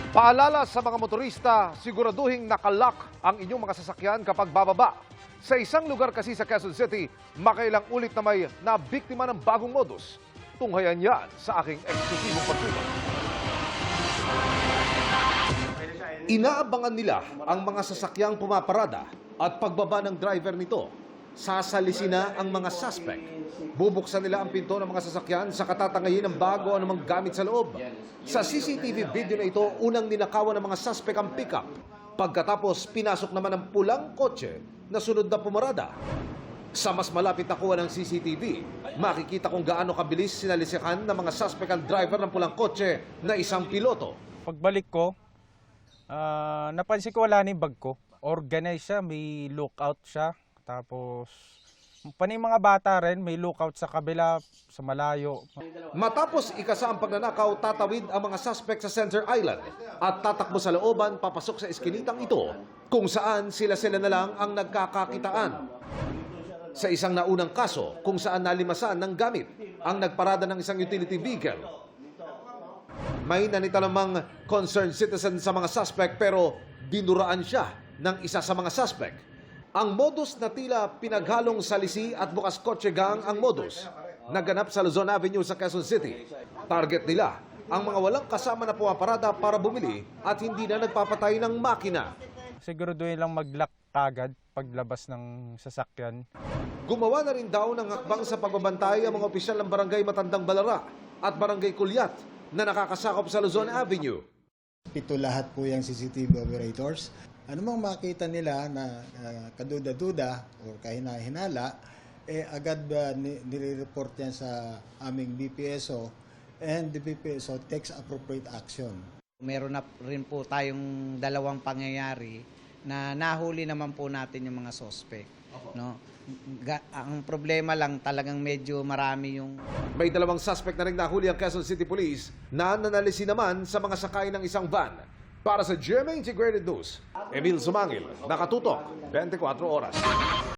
Paalala sa mga motorista, siguraduhing nakalock ang inyong mga sasakyan kapag bababa. Sa isang lugar kasi sa Quezon City, makailang ulit na may nabiktima ng bagong modus. Tunghayan yan sa aking eksklusibong pagtutok. Inaabangan nila ang mga sasakyang pumaparada at pagbaba ng driver nito. Sasalisin na ang mga suspect. Bubuksan nila ang pinto ng mga sasakyan sa katatangayin ng bago anumang gamit sa loob. Sa CCTV video na ito, unang ninakawan ng mga suspect ang pickup. Pagkatapos, pinasok naman ang pulang kotse na sunod na pumarada. Sa mas malapit na kuha ng CCTV, makikita kung gaano kabilis sinalisikan ng mga suspect ang driver ng pulang kotse na isang piloto. Pagbalik ko, napansin ko wala na yung bag ko. Organized siya, may lookout siya. Tapos, pani mga bata rin, may lookout sa kabila, sa malayo. Matapos ikasa ang pagnanakaw, tatawid ang mga suspect sa Center Island at tatakbo sa looban papasok sa eskinitang ito kung saan sila-sila na lang ang nagkakakitaan. Sa isang naunang kaso kung saan nalimasan ng gamit ang nagparada ng isang utility vehicle. May nanita namang concerned citizen sa mga suspect pero dinuraan siya ng isa sa mga suspect. Ang modus na tila pinaghalong salisi at bukas kotse gang ang modus. Naganap sa Luzon Avenue sa Quezon City. Target nila ang mga walang kasama na pumaparada para bumili at hindi na nagpapatay ng makina. Siguraduhin lang mag-lock agad paglabas ng sasakyan. Gumawa na rin daw ng hakbang sa pagbabantay ang mga opisyal ng Barangay Matandang Balara at Barangay Kulyat na nakakasakop sa Luzon Avenue. 7 lahat po yung CCTV operators. Ano mang makita nila na kaduda-duda o kahina-hinala, agad nire-report yan sa aming BPSO and the BPSO takes appropriate action. Meron na rin po tayong dalawang pangyayari na nahuli naman po natin yung mga suspect. No? Ang problema lang talagang medyo marami yung... May dalawang suspect na rin nahuli ang Quezon City Police na nanalisi naman sa mga sakay ng isang van. Para sa GMA Integrated News, Emil Sumangil, nakatutok 24 oras.